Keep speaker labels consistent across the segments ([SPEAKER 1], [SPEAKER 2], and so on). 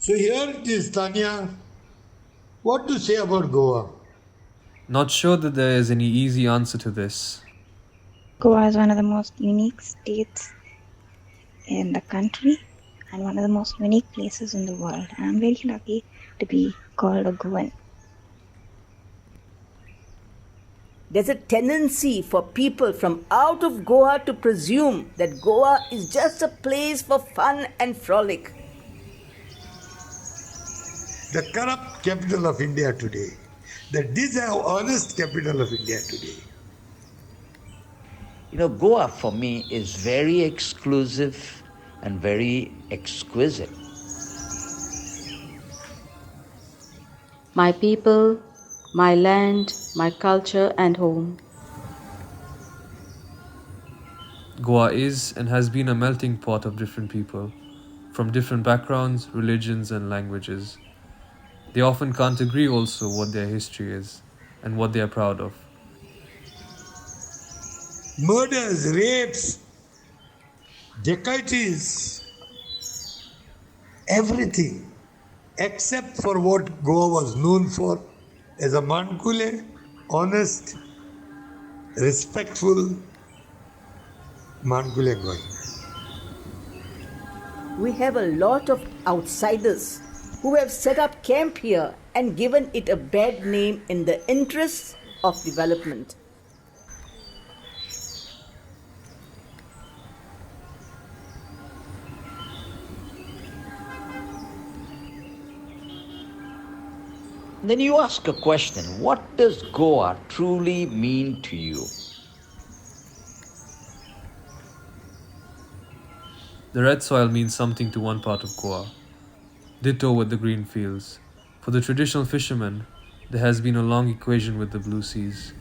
[SPEAKER 1] So here it is, Tanya. What to say about Goa?
[SPEAKER 2] Not sure that there is any easy answer to this.
[SPEAKER 3] Goa is one of the most unique states in the country and one of the most unique places in the world. And I'm very lucky to be called a Goan.
[SPEAKER 4] There's a tendency for people from out of Goa to presume that Goa is just a place for fun and frolic.
[SPEAKER 1] The corrupt capital of India today. The dishonest capital of India today.
[SPEAKER 5] Goa for me is very exclusive and very exquisite.
[SPEAKER 6] My people, my land, my culture and home.
[SPEAKER 2] Goa is and has been a melting pot of different people, from different backgrounds, religions, and languages. They often can't agree also what their history is and what they are proud of.
[SPEAKER 1] Murders, rapes, dacoities, everything except for what Goa was known for as a Mankule, honest, respectful Mankule Goi.
[SPEAKER 4] We have a lot of outsiders who have set up camp here and given it a bad name in the interests of development.
[SPEAKER 5] Then you ask a question, what does Goa truly mean to you?
[SPEAKER 2] The red soil means something to one part of Goa. Ditto with the green fields. For the traditional fishermen, there has been a long equation with the blue seas.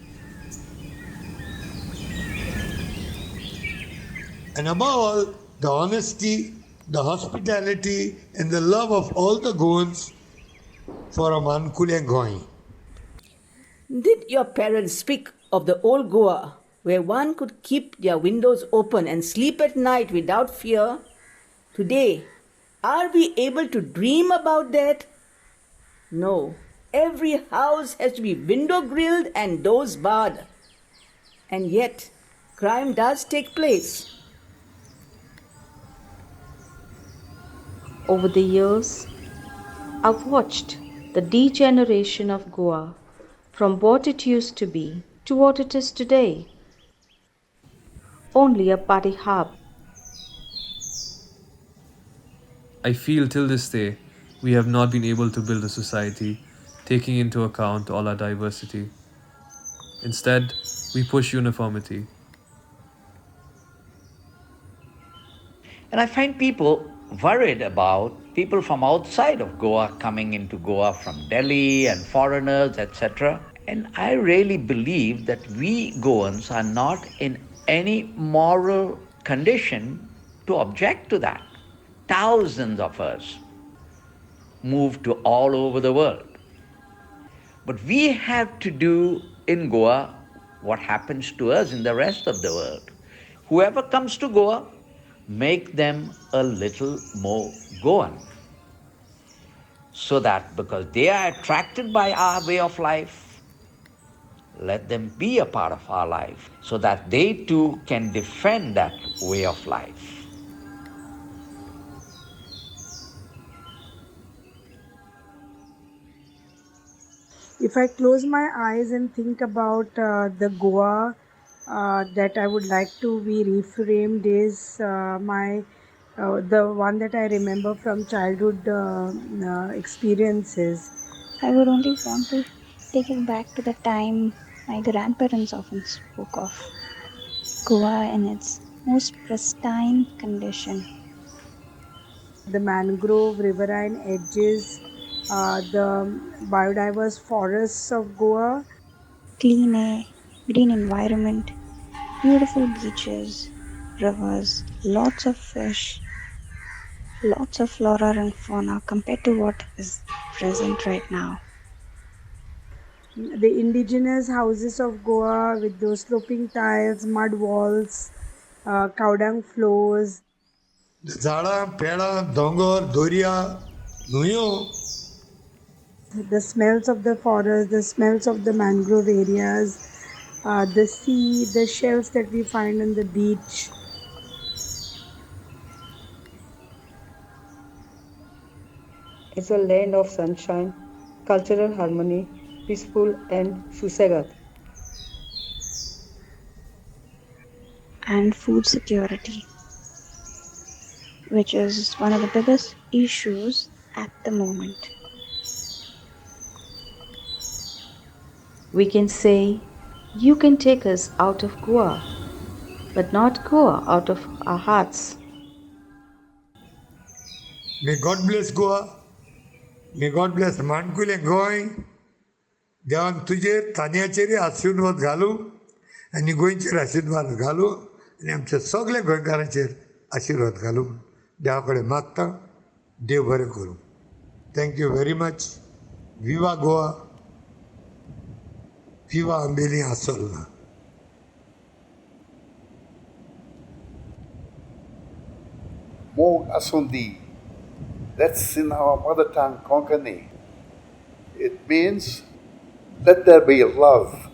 [SPEAKER 1] And above all, the honesty, the hospitality, and the love of all the Goans for a Mankule Goi.
[SPEAKER 4] Did your parents speak of the old Goa where one could keep their windows open and sleep at night without fear? Today, are we able to dream about that? No. Every house has to be window grilled and doors barred. And yet, crime does take place.
[SPEAKER 6] Over the years, I've watched the degeneration of Goa from what it used to be to what it is today. Only a party hub.
[SPEAKER 2] I feel till this day we have not been able to build a society taking into account all our diversity. Instead, we push uniformity.
[SPEAKER 5] And I find people worried about people from outside of Goa coming into Goa from Delhi and foreigners, etc. And I really believe that we Goans are not in any moral condition to object to that. Thousands of us move to all over the world. But we have to do in Goa what happens to us in the rest of the world. Whoever comes to Goa, make them a little more Goan. So that because they are attracted by our way of life, let them be a part of our life so that they too can defend that way of life.
[SPEAKER 7] If I close my eyes and think about the Goa that I would like to be reframed is the one that I remember from childhood experiences.
[SPEAKER 3] I would only want to take it back to the time my grandparents often spoke of Goa in its most pristine condition.
[SPEAKER 7] The mangrove riverine edges, the biodiverse forests of Goa.
[SPEAKER 3] Clean air, green environment, beautiful beaches, rivers, lots of fish, lots of flora and fauna compared to what is present right now.
[SPEAKER 7] The indigenous houses of Goa with those sloping tiles, mud walls, cow dung floors.
[SPEAKER 1] The Zada, Peda, Dongor, Doria, Nuyo,
[SPEAKER 7] The smells of the forest, the smells of the mangrove areas, the sea, the shells that we find on the beach.
[SPEAKER 8] It's a land of sunshine, cultural harmony, peaceful and susagat.
[SPEAKER 3] and food security, which is one of the biggest issues at the moment.
[SPEAKER 6] We can say, you can take us out of Goa, but not Goa out of our hearts.
[SPEAKER 1] may God bless Goa, may God bless माणकुले Goa. देवान तुजेर तांदयाचेरय आशिर्वाद घालूं आनी गोंयचेर आशिर्वाद घालूं आनी आमच्या सगल्या गोंयकारांचेर आशिर्वाद घालूं देवा कडेन मागता. देव बरें करूं. Thank you very much. विवा गोवा, विवा Ambelim आसोल्ला.
[SPEAKER 9] Mog Asundi. That's in our mother tongue, Konkani. It means, let there be love.